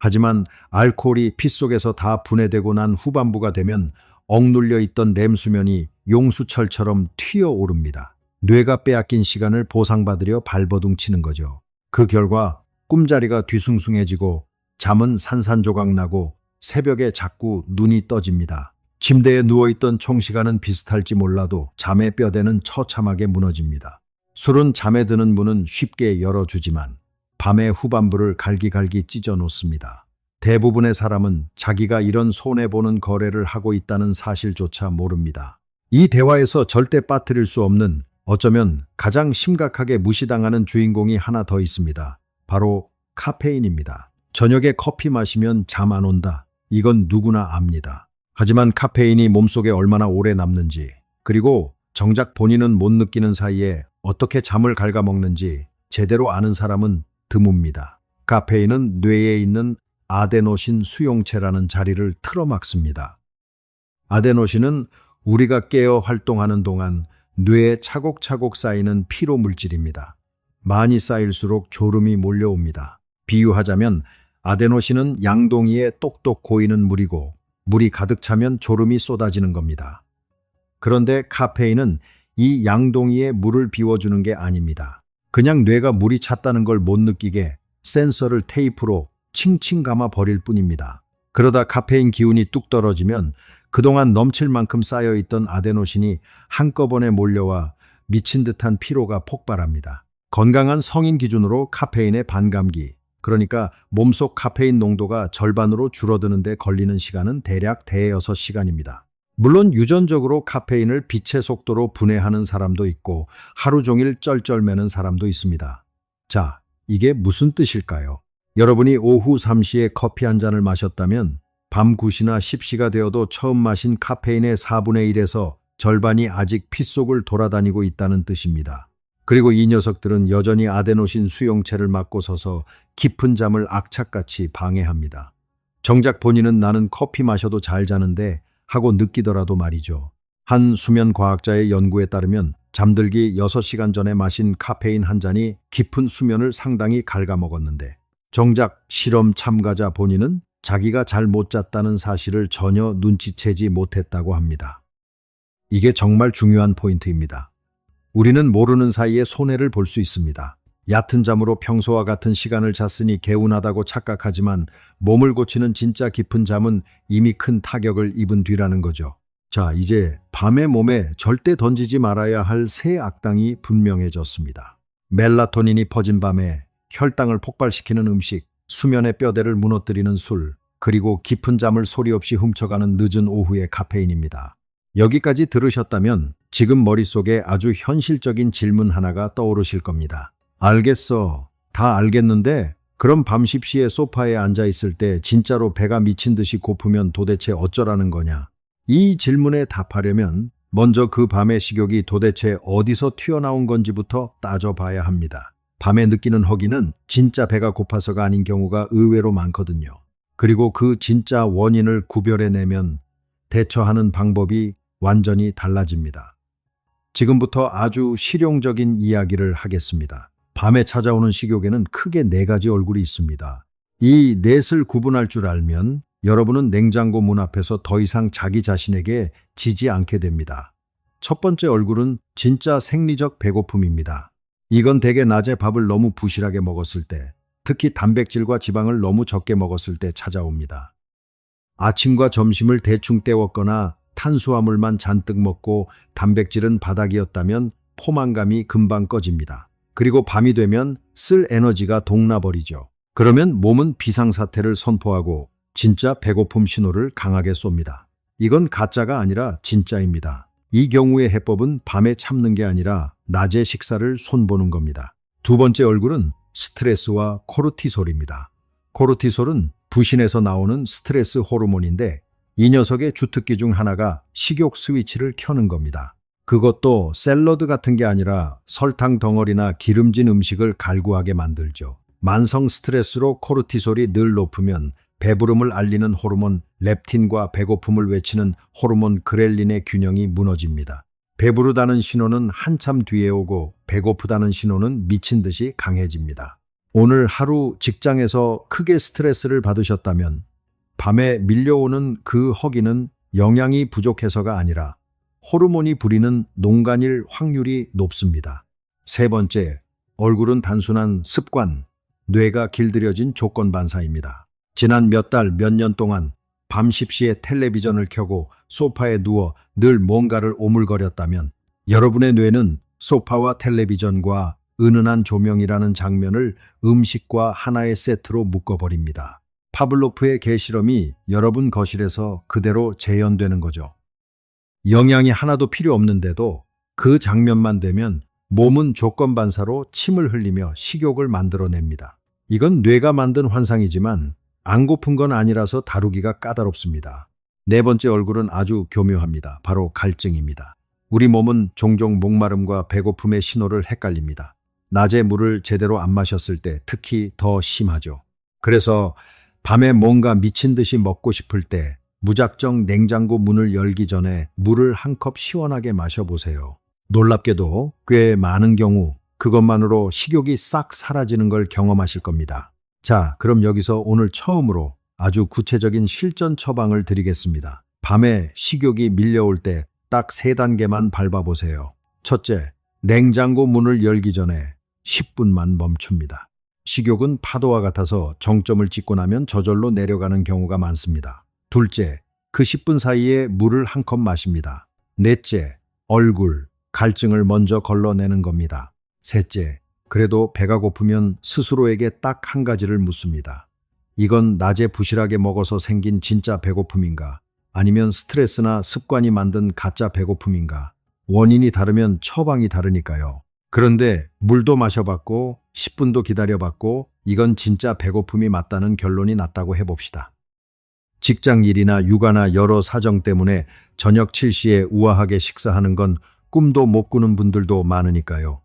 하지만 알코올이 피 속에서 다 분해되고 난 후반부가 되면 억눌려 있던 렘수면이 용수철처럼 튀어오릅니다. 뇌가 빼앗긴 시간을 보상받으려 발버둥 치는 거죠. 그 결과 꿈자리가 뒤숭숭해지고 잠은 산산조각 나고 새벽에 자꾸 눈이 떠집니다. 침대에 누워있던 총시간은 비슷할지 몰라도 잠의 뼈대는 처참하게 무너집니다. 술은 잠에 드는 문은 쉽게 열어주지만 밤의 후반부를 갈기갈기 찢어 놓습니다. 대부분의 사람은 자기가 이런 손해보는 거래를 하고 있다는 사실조차 모릅니다. 이 대화에서 절대 빠뜨릴 수 없는, 어쩌면 가장 심각하게 무시당하는 주인공이 하나 더 있습니다. 바로 카페인입니다. 저녁에 커피 마시면 잠 안 온다. 이건 누구나 압니다. 하지만 카페인이 몸속에 얼마나 오래 남는지, 그리고 정작 본인은 못 느끼는 사이에 어떻게 잠을 갉아먹는지 제대로 아는 사람은 드뭅니다. 카페인은 뇌에 있는 아데노신 수용체라는 자리를 틀어막습니다. 아데노신은 우리가 깨어 활동하는 동안 뇌에 차곡차곡 쌓이는 피로 물질입니다. 많이 쌓일수록 졸음이 몰려옵니다. 비유하자면 아데노신은 양동이에 똑똑 고이는 물이고 물이 가득 차면 졸음이 쏟아지는 겁니다. 그런데 카페인은 이 양동이에 물을 비워주는 게 아닙니다. 그냥 뇌가 물이 찼다는 걸 못 느끼게 센서를 테이프로 칭칭 감아 버릴 뿐입니다. 그러다 카페인 기운이 뚝 떨어지면 그동안 넘칠 만큼 쌓여있던 아데노신이 한꺼번에 몰려와 미친 듯한 피로가 폭발합니다. 건강한 성인 기준으로 카페인의 반감기, 그러니까 몸속 카페인 농도가 절반으로 줄어드는 데 걸리는 시간은 대략 대여섯 시간입니다. 물론 유전적으로 카페인을 빛의 속도로 분해하는 사람도 있고 하루 종일 쩔쩔매는 사람도 있습니다. 자, 이게 무슨 뜻일까요? 여러분이 오후 3시에 커피 한 잔을 마셨다면 밤 9시나 10시가 되어도 처음 마신 카페인의 4분의 1에서 절반이 아직 피 속을 돌아다니고 있다는 뜻입니다. 그리고 이 녀석들은 여전히 아데노신 수용체를 막고 서서 깊은 잠을 악착같이 방해합니다. 정작 본인은 나는 커피 마셔도 잘 자는데 하고 느끼더라도 말이죠. 한 수면 과학자의 연구에 따르면 잠들기 6시간 전에 마신 카페인 한 잔이 깊은 수면을 상당히 갉아먹었는데 정작 실험 참가자 본인은 자기가 잘 못 잤다는 사실을 전혀 눈치채지 못했다고 합니다. 이게 정말 중요한 포인트입니다. 우리는 모르는 사이에 손해를 볼 수 있습니다. 얕은 잠으로 평소와 같은 시간을 잤으니 개운하다고 착각하지만 몸을 고치는 진짜 깊은 잠은 이미 큰 타격을 입은 뒤라는 거죠. 자, 이제 밤에 몸에 절대 던지지 말아야 할 새 악당이 분명해졌습니다. 멜라토닌이 퍼진 밤에 혈당을 폭발시키는 음식, 수면의 뼈대를 무너뜨리는 술, 그리고 깊은 잠을 소리 없이 훔쳐가는 늦은 오후의 카페인입니다. 여기까지 들으셨다면 지금 머릿속에 아주 현실적인 질문 하나가 떠오르실 겁니다. 알겠어. 다 알겠는데 그럼 밤 10시에 소파에 앉아 있을 때 진짜로 배가 미친 듯이 고프면 도대체 어쩌라는 거냐? 이 질문에 답하려면 먼저 그 밤의 식욕이 도대체 어디서 튀어나온 건지부터 따져봐야 합니다. 밤에 느끼는 허기는 진짜 배가 고파서가 아닌 경우가 의외로 많거든요. 그리고 그 진짜 원인을 구별해내면 대처하는 방법이 완전히 달라집니다. 지금부터 아주 실용적인 이야기를 하겠습니다. 밤에 찾아오는 식욕에는 크게 4가지 얼굴이 있습니다. 이 넷을 구분할 줄 알면 여러분은 냉장고 문 앞에서 더 이상 자기 자신에게 지지 않게 됩니다. 첫 번째 얼굴은 진짜 생리적 배고픔입니다. 이건 대개 낮에 밥을 너무 부실하게 먹었을 때, 특히 단백질과 지방을 너무 적게 먹었을 때 찾아옵니다. 아침과 점심을 대충 때웠거나 탄수화물만 잔뜩 먹고 단백질은 바닥이었다면 포만감이 금방 꺼집니다. 그리고 밤이 되면 쓸 에너지가 동나버리죠. 그러면 몸은 비상사태를 선포하고 진짜 배고픔 신호를 강하게 쏩니다. 이건 가짜가 아니라 진짜입니다. 이 경우의 해법은 밤에 참는 게 아니라 낮에 식사를 손보는 겁니다. 두 번째 얼굴은 스트레스와 코르티솔입니다. 코르티솔은 부신에서 나오는 스트레스 호르몬인데 이 녀석의 주특기 중 하나가 식욕 스위치를 켜는 겁니다. 그것도 샐러드 같은 게 아니라 설탕 덩어리나 기름진 음식을 갈구하게 만들죠. 만성 스트레스로 코르티솔이 늘 높으면 배부름을 알리는 호르몬 렙틴과 배고픔을 외치는 호르몬 그렐린의 균형이 무너집니다. 배부르다는 신호는 한참 뒤에 오고 배고프다는 신호는 미친 듯이 강해집니다. 오늘 하루 직장에서 크게 스트레스를 받으셨다면 밤에 밀려오는 그 허기는 영양이 부족해서가 아니라 호르몬이 부리는 농간일 확률이 높습니다. 세 번째, 얼굴은 단순한 습관, 뇌가 길들여진 조건 반사입니다. 지난 몇 달, 몇 년 동안 밤 10시에 텔레비전을 켜고 소파에 누워 늘 뭔가를 오물거렸다면 여러분의 뇌는 소파와 텔레비전과 은은한 조명이라는 장면을 음식과 하나의 세트로 묶어버립니다. 파블로프의 개실험이 여러분 거실에서 그대로 재현되는 거죠. 영양이 하나도 필요 없는데도 그 장면만 되면 몸은 조건 반사로 침을 흘리며 식욕을 만들어냅니다. 이건 뇌가 만든 환상이지만 안 고픈 건 아니라서 다루기가 까다롭습니다. 네 번째 얼굴은 아주 교묘합니다. 바로 갈증입니다. 우리 몸은 종종 목마름과 배고픔의 신호를 헷갈립니다. 낮에 물을 제대로 안 마셨을 때 특히 더 심하죠. 그래서 밤에 뭔가 미친 듯이 먹고 싶을 때 무작정 냉장고 문을 열기 전에 물을 한 컵 시원하게 마셔보세요. 놀랍게도 꽤 많은 경우 그것만으로 식욕이 싹 사라지는 걸 경험하실 겁니다. 자, 그럼 여기서 오늘 처음으로 아주 구체적인 실전 처방을 드리겠습니다. 밤에 식욕이 밀려올 때 딱 3단계만 밟아보세요. 첫째, 냉장고 문을 열기 전에 10분만 멈춥니다. 식욕은 파도와 같아서 정점을 찍고 나면 저절로 내려가는 경우가 많습니다. 둘째, 그 10분 사이에 물을 한 컵 마십니다. 넷째, 얼굴, 갈증을 먼저 걸러내는 겁니다. 셋째, 그래도 배가 고프면 스스로에게 딱 한 가지를 묻습니다. 이건 낮에 부실하게 먹어서 생긴 진짜 배고픔인가? 아니면 스트레스나 습관이 만든 가짜 배고픔인가? 원인이 다르면 처방이 다르니까요. 그런데 물도 마셔봤고 10분도 기다려봤고 이건 진짜 배고픔이 맞다는 결론이 났다고 해봅시다. 직장 일이나 육아나 여러 사정 때문에 저녁 7시에 우아하게 식사하는 건 꿈도 못 꾸는 분들도 많으니까요.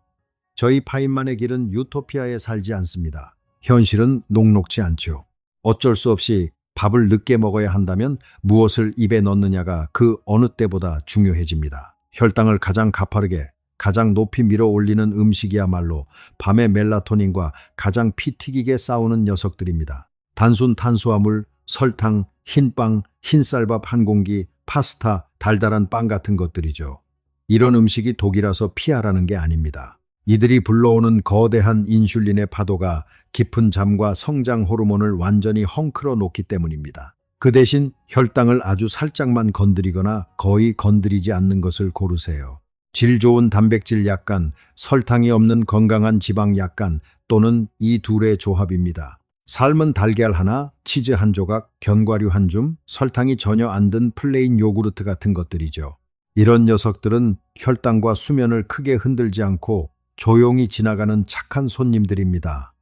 저희 파인만의 길은 유토피아에 살지 않습니다. 현실은 녹록지 않죠. 어쩔 수 없이 밥을 늦게 먹어야 한다면 무엇을 입에 넣느냐가 그 어느 때보다 중요해집니다. 혈당을 가장 가파르게, 가장 높이 밀어 올리는 음식이야말로 밤의 멜라토닌과 가장 피 튀기게 싸우는 녀석들입니다. 단순 탄수화물, 설탕, 흰빵, 흰쌀밥 한 공기, 파스타, 달달한 빵 같은 것들이죠. 이런 음식이 독이라서 피하라는 게 아닙니다. 이들이 불러오는 거대한 인슐린의 파도가 깊은 잠과 성장 호르몬을 완전히 헝클어 놓기 때문입니다. 그 대신 혈당을 아주 살짝만 건드리거나 거의 건드리지 않는 것을 고르세요. 질 좋은 단백질 약간, 설탕이 없는 건강한 지방 약간 또는 이 둘의 조합입니다. 삶은 달걀 하나, 치즈 한 조각, 견과류 한 줌, 설탕이 전혀 안 든 플레인 요구르트 같은 것들이죠. 이런 녀석들은 혈당과 수면을 크게 흔들지 않고 조용히 지나가는 착한 손님들입니다.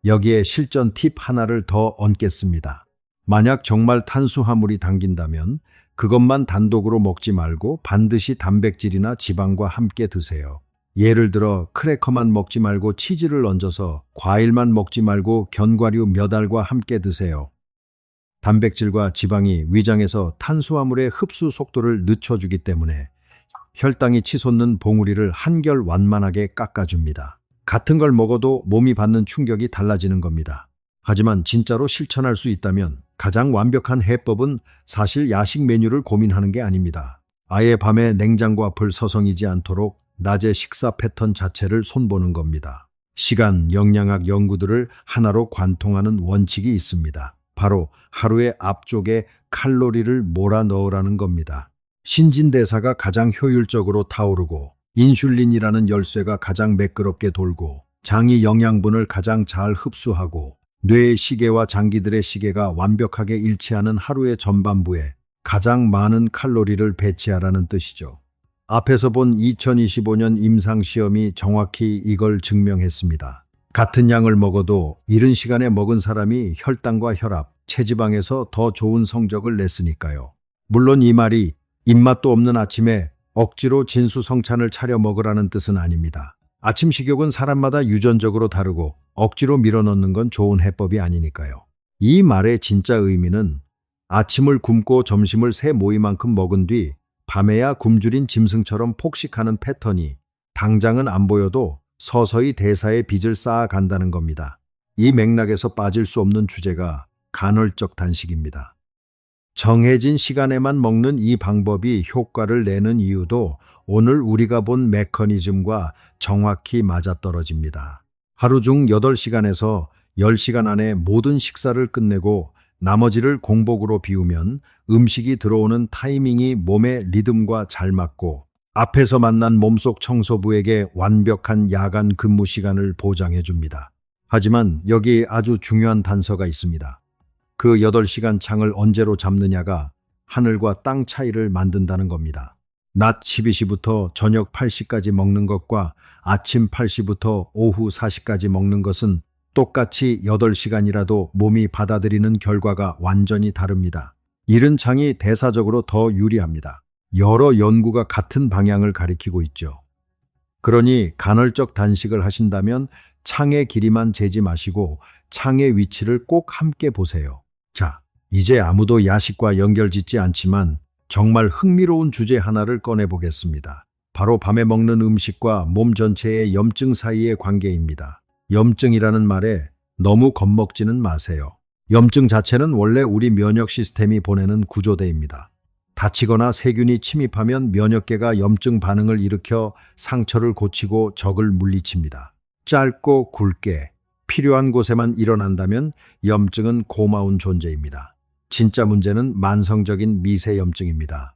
여기에 실전 팁 하나를 더 얹겠습니다. 만약 정말 탄수화물이 당긴다면 그것만 단독으로 먹지 말고 반드시 단백질이나 지방과 함께 드세요. 예를 들어 크래커만 먹지 말고 치즈를 얹어서 과일만 먹지 말고 견과류 몇 알과 함께 드세요. 단백질과 지방이 위장에서 탄수화물의 흡수 속도를 늦춰주기 때문에 혈당이 치솟는 봉우리를 한결 완만하게 깎아줍니다. 같은 걸 먹어도 몸이 받는 충격이 달라지는 겁니다. 하지만 진짜로 실천할 수 있다면 가장 완벽한 해법은 사실 야식 메뉴를 고민하는 게 아닙니다. 아예 밤에 냉장고 앞을 서성이지 않도록 낮의 식사 패턴 자체를 손보는 겁니다. 시간, 영양학 연구들을 하나로 관통하는 원칙이 있습니다. 바로 하루의 앞쪽에 칼로리를 몰아넣으라는 겁니다. 신진대사가 가장 효율적으로 타오르고 인슐린이라는 열쇠가 가장 매끄럽게 돌고 장이 영양분을 가장 잘 흡수하고 뇌의 시계와 장기들의 시계가 완벽하게 일치하는 하루의 전반부에 가장 많은 칼로리를 배치하라는 뜻이죠. 앞에서 본 2025년 임상시험이 정확히 이걸 증명했습니다. 같은 양을 먹어도 이른 시간에 먹은 사람이 혈당과 혈압, 체지방에서 더 좋은 성적을 냈으니까요. 물론 이 말이 입맛도 없는 아침에 억지로 진수성찬을 차려 먹으라는 뜻은 아닙니다. 아침 식욕은 사람마다 유전적으로 다르고 억지로 밀어넣는 건 좋은 해법이 아니니까요. 이 말의 진짜 의미는 아침을 굶고 점심을 새 모이만큼 먹은 뒤 밤에야 굶주린 짐승처럼 폭식하는 패턴이 당장은 안 보여도 서서히 대사의 빚을 쌓아간다는 겁니다. 이 맥락에서 빠질 수 없는 주제가 간헐적 단식입니다. 정해진 시간에만 먹는 이 방법이 효과를 내는 이유도 오늘 우리가 본 메커니즘과 정확히 맞아떨어집니다. 하루 중 8시간에서 10시간 안에 모든 식사를 끝내고 나머지를 공복으로 비우면 음식이 들어오는 타이밍이 몸의 리듬과 잘 맞고 앞에서 만난 몸속 청소부에게 완벽한 야간 근무 시간을 보장해 줍니다. 하지만 여기 아주 중요한 단서가 있습니다. 그 8시간 창을 언제로 잡느냐가 하늘과 땅 차이를 만든다는 겁니다. 낮 12시부터 저녁 8시까지 먹는 것과 아침 8시부터 오후 4시까지 먹는 것은 똑같이 8시간이라도 몸이 받아들이는 결과가 완전히 다릅니다. 이른 창이 대사적으로 더 유리합니다. 여러 연구가 같은 방향을 가리키고 있죠. 그러니 간헐적 단식을 하신다면 창의 길이만 재지 마시고 창의 위치를 꼭 함께 보세요. 자, 이제 아무도 야식과 연결짓지 않지만 정말 흥미로운 주제 하나를 꺼내보겠습니다. 바로 밤에 먹는 음식과 몸 전체의 염증 사이의 관계입니다. 염증이라는 말에 너무 겁먹지는 마세요. 염증 자체는 원래 우리 면역 시스템이 보내는 구조대입니다. 다치거나 세균이 침입하면 면역계가 염증 반응을 일으켜 상처를 고치고 적을 물리칩니다. 짧고 굵게 필요한 곳에만 일어난다면 염증은 고마운 존재입니다. 진짜 문제는 만성적인 미세염증입니다.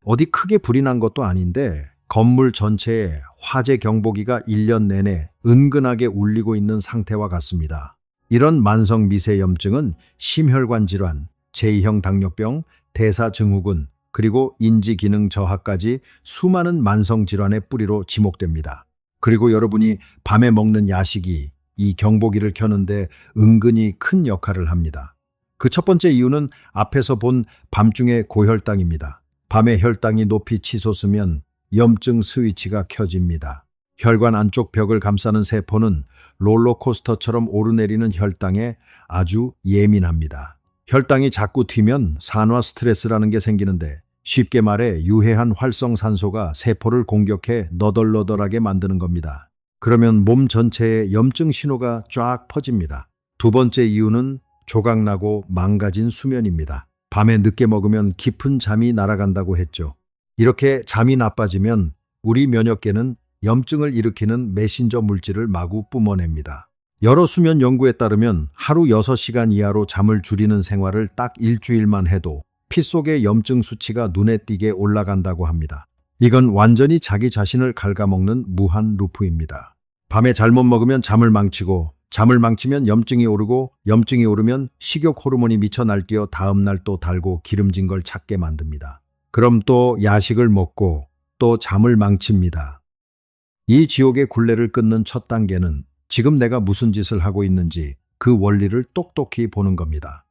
어디 크게 불이 난 것도 아닌데 건물 전체에 화재 경보기가 1년 내내 은근하게 울리고 있는 상태와 같습니다. 이런 만성 미세염증은 심혈관 질환, 제2형 당뇨병, 대사증후군, 그리고 인지기능 저하까지 수많은 만성 질환의 뿌리로 지목됩니다. 그리고 여러분이 밤에 먹는 야식이 이 경보기를 켜는데 은근히 큰 역할을 합니다. 그 첫 번째 이유는 앞에서 본 밤중의 고혈당입니다. 밤에 혈당이 높이 치솟으면 염증 스위치가 켜집니다. 혈관 안쪽 벽을 감싸는 세포는 롤러코스터처럼 오르내리는 혈당에 아주 예민합니다. 혈당이 자꾸 튀면 산화 스트레스라는 게 생기는데 쉽게 말해 유해한 활성산소가 세포를 공격해 너덜너덜하게 만드는 겁니다. 그러면 몸 전체에 염증 신호가 쫙 퍼집니다. 두 번째 이유는 조각나고 망가진 수면입니다. 밤에 늦게 먹으면 깊은 잠이 날아간다고 했죠. 이렇게 잠이 나빠지면 우리 면역계는 염증을 일으키는 메신저 물질을 마구 뿜어냅니다. 여러 수면 연구에 따르면 하루 6시간 이하로 잠을 줄이는 생활을 딱 일주일만 해도 피 속의 염증 수치가 눈에 띄게 올라간다고 합니다. 이건 완전히 자기 자신을 갉아먹는 무한 루프입니다. 밤에 잘못 먹으면 잠을 망치고 잠을 망치면 염증이 오르고 염증이 오르면 식욕 호르몬이 미쳐 날뛰어 다음날 또 달고 기름진 걸 찾게 만듭니다. 그럼 또 야식을 먹고 또 잠을 망칩니다. 이 지옥의 굴레를 끊는 첫 단계는 지금 내가 무슨 짓을 하고 있는지 그 원리를 똑똑히 보는 겁니다.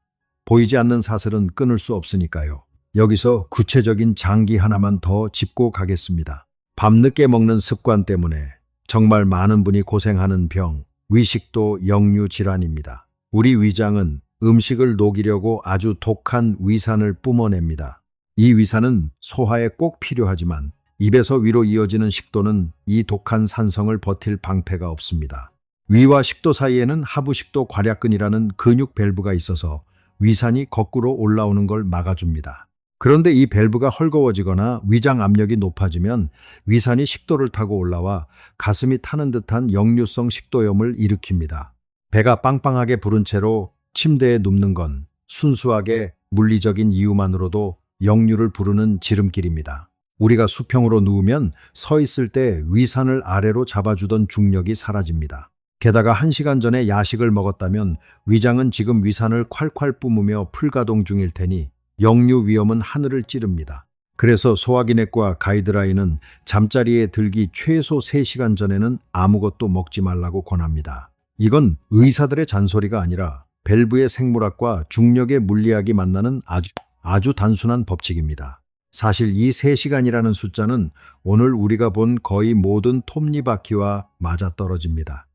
보이지 않는 사슬은 끊을 수 없으니까요. 여기서 구체적인 장기 하나만 더 짚고 가겠습니다. 밤늦게 먹는 습관 때문에 정말 많은 분이 고생하는 병, 위식도 역류 질환입니다. 우리 위장은 음식을 녹이려고 아주 독한 위산을 뿜어냅니다. 이 위산은 소화에 꼭 필요하지만 입에서 위로 이어지는 식도는 이 독한 산성을 버틸 방패가 없습니다. 위와 식도 사이에는 하부식도 괄약근이라는 근육 밸브가 있어서 위산이 거꾸로 올라오는 걸 막아줍니다. 그런데 이 밸브가 헐거워지거나 위장 압력이 높아지면 위산이 식도를 타고 올라와 가슴이 타는 듯한 역류성 식도염을 일으킵니다. 배가 빵빵하게 부른 채로 침대에 눕는 건 순수하게 물리적인 이유만으로도 역류를 부르는 지름길입니다. 우리가 수평으로 누우면 서 있을 때 위산을 아래로 잡아주던 중력이 사라집니다. 게다가 1시간 전에 야식을 먹었다면 위장은 지금 위산을 콸콸 뿜으며 풀가동 중일 테니 역류 위험은 하늘을 찌릅니다. 그래서 소화기내과 가이드라인은 잠자리에 들기 최소 3시간 전에는 아무것도 먹지 말라고 권합니다. 이건 의사들의 잔소리가 아니라 밸브의 생물학과 중력의 물리학이 만나는 아주 단순한 법칙입니다. 사실 이 3시간이라는 숫자는 오늘 우리가 본 거의 모든 톱니바퀴와 맞아떨어집니다.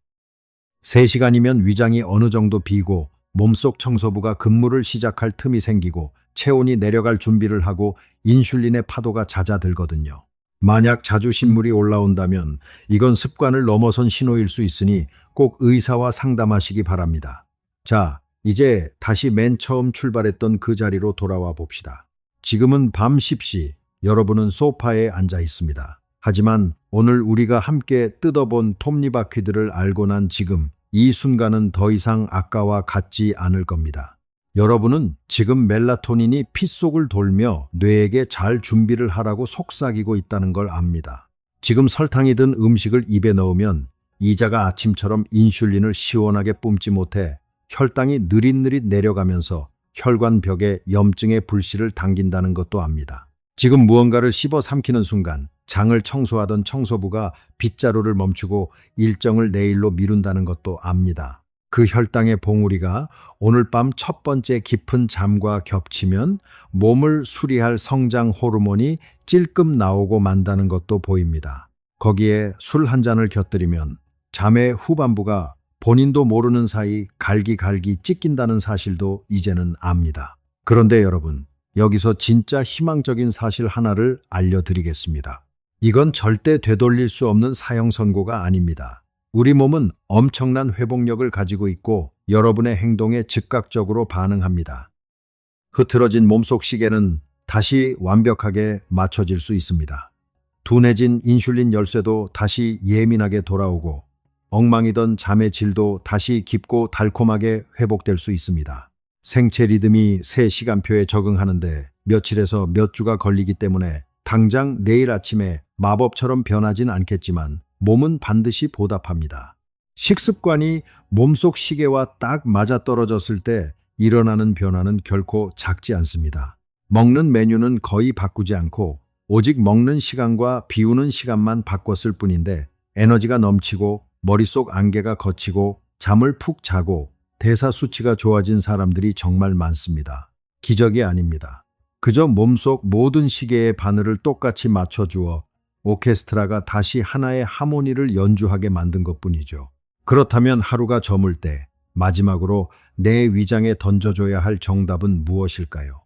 3시간이면 위장이 어느 정도 비고 몸속 청소부가 근무를 시작할 틈이 생기고 체온이 내려갈 준비를 하고 인슐린의 파도가 잦아들거든요. 만약 자주 신물이 올라온다면 이건 습관을 넘어선 신호일 수 있으니 꼭 의사와 상담하시기 바랍니다. 자, 이제 다시 맨 처음 출발했던 그 자리로 돌아와 봅시다. 지금은 밤 10시, 여러분은 소파에 앉아 있습니다. 하지만 오늘 우리가 함께 뜯어본 톱니바퀴들을 알고 난 지금 이 순간은 더 이상 아까와 같지 않을 겁니다. 여러분은 지금 멜라토닌이 피 속을 돌며 뇌에게 잘 준비를 하라고 속삭이고 있다는 걸 압니다. 지금 설탕이 든 음식을 입에 넣으면 이자가 아침처럼 인슐린을 시원하게 뿜지 못해 혈당이 느릿느릿 내려가면서 혈관벽에 염증의 불씨를 당긴다는 것도 압니다. 지금 무언가를 씹어 삼키는 순간 장을 청소하던 청소부가 빗자루를 멈추고 일정을 내일로 미룬다는 것도 압니다. 그 혈당의 봉우리가 오늘 밤 첫 번째 깊은 잠과 겹치면 몸을 수리할 성장 호르몬이 찔끔 나오고 만다는 것도 보입니다. 거기에 술 한 잔을 곁들이면 잠의 후반부가 본인도 모르는 사이 갈기갈기 찢긴다는 사실도 이제는 압니다. 그런데 여러분, 여기서 진짜 희망적인 사실 하나를 알려드리겠습니다. 이건 절대 되돌릴 수 없는 사형 선고가 아닙니다. 우리 몸은 엄청난 회복력을 가지고 있고 여러분의 행동에 즉각적으로 반응합니다. 흐트러진 몸속 시계는 다시 완벽하게 맞춰질 수 있습니다. 둔해진 인슐린 열쇠도 다시 예민하게 돌아오고 엉망이던 잠의 질도 다시 깊고 달콤하게 회복될 수 있습니다. 생체 리듬이 새 시간표에 적응하는데 며칠에서 몇 주가 걸리기 때문에 당장 내일 아침에 마법처럼 변하진 않겠지만 몸은 반드시 보답합니다. 식습관이 몸속 시계와 딱 맞아떨어졌을 때 일어나는 변화는 결코 작지 않습니다. 먹는 메뉴는 거의 바꾸지 않고 오직 먹는 시간과 비우는 시간만 바꿨을 뿐인데 에너지가 넘치고 머릿속 안개가 걷히고 잠을 푹 자고 대사 수치가 좋아진 사람들이 정말 많습니다. 기적이 아닙니다. 그저 몸속 모든 시계의 바늘을 똑같이 맞춰주어 오케스트라가 다시 하나의 하모니를 연주하게 만든 것뿐이죠. 그렇다면 하루가 저물 때 마지막으로 내 위장에 던져줘야 할 정답은 무엇일까요?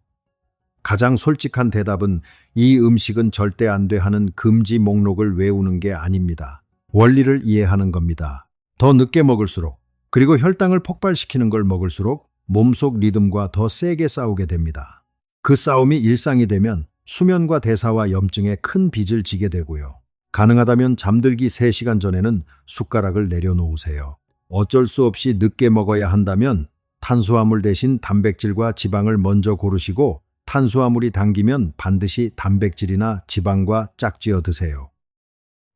가장 솔직한 대답은 이 음식은 절대 안 돼 하는 금지 목록을 외우는 게 아닙니다. 원리를 이해하는 겁니다. 더 늦게 먹을수록, 그리고 혈당을 폭발시키는 걸 먹을수록 몸속 리듬과 더 세게 싸우게 됩니다. 그 싸움이 일상이 되면 수면과 대사와 염증에 큰 빚을 지게 되고요. 가능하다면 잠들기 3시간 전에는 숟가락을 내려놓으세요. 어쩔 수 없이 늦게 먹어야 한다면 탄수화물 대신 단백질과 지방을 먼저 고르시고 탄수화물이 당기면 반드시 단백질이나 지방과 짝지어 드세요.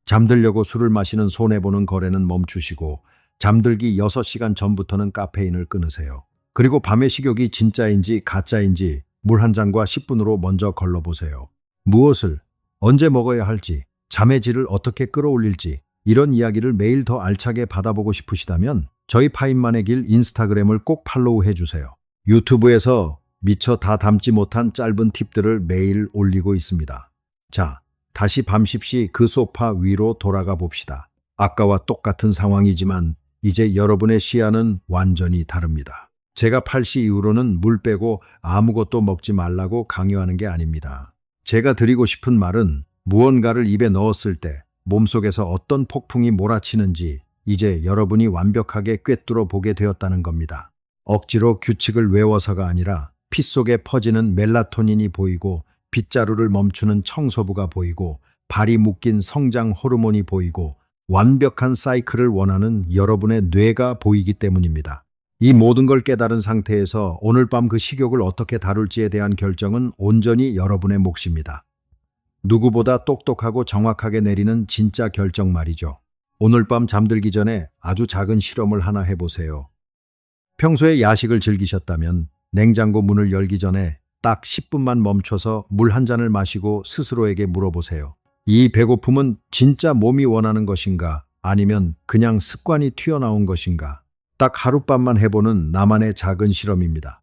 잠들려고 술을 마시는 손해보는 거래는 멈추시고 잠들기 6시간 전부터는 카페인을 끊으세요. 그리고 밤의 식욕이 진짜인지 가짜인지 물 한 잔과 10분으로 먼저 걸러보세요. 무엇을, 언제 먹어야 할지, 잠의 질을 어떻게 끌어올릴지 이런 이야기를 매일 더 알차게 받아보고 싶으시다면 저희 파인만의 길 인스타그램을 꼭 팔로우 해주세요. 유튜브에서 미처 다 담지 못한 짧은 팁들을 매일 올리고 있습니다. 자, 다시 밤 10시 그 소파 위로 돌아가 봅시다. 아까와 똑같은 상황이지만 이제 여러분의 시야는 완전히 다릅니다. 제가 8시 이후로는 물 빼고 아무것도 먹지 말라고 강요하는 게 아닙니다. 제가 드리고 싶은 말은 무언가를 입에 넣었을 때 몸속에서 어떤 폭풍이 몰아치는지 이제 여러분이 완벽하게 꿰뚫어 보게 되었다는 겁니다. 억지로 규칙을 외워서가 아니라 피 속에 퍼지는 멜라토닌이 보이고 빗자루를 멈추는 청소부가 보이고 발이 묶인 성장 호르몬이 보이고 완벽한 사이클을 원하는 여러분의 뇌가 보이기 때문입니다. 이 모든 걸 깨달은 상태에서 오늘 밤 그 식욕을 어떻게 다룰지에 대한 결정은 온전히 여러분의 몫입니다. 누구보다 똑똑하고 정확하게 내리는 진짜 결정 말이죠. 오늘 밤 잠들기 전에 아주 작은 실험을 하나 해보세요. 평소에 야식을 즐기셨다면 냉장고 문을 열기 전에 딱 10분만 멈춰서 물 한 잔을 마시고 스스로에게 물어보세요. 이 배고픔은 진짜 몸이 원하는 것인가? 아니면 그냥 습관이 튀어나온 것인가? 딱 하룻밤만 해보는 나만의 작은 실험입니다.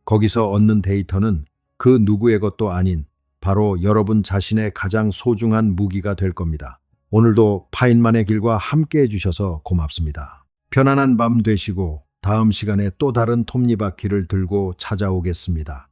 거기서 얻는 데이터는 그 누구의 것도 아닌 바로 여러분 자신의 가장 소중한 무기가 될 겁니다. 오늘도 파인만의 길과 함께 해주셔서 고맙습니다. 편안한 밤 되시고 다음 시간에 또 다른 톱니바퀴를 들고 찾아오겠습니다.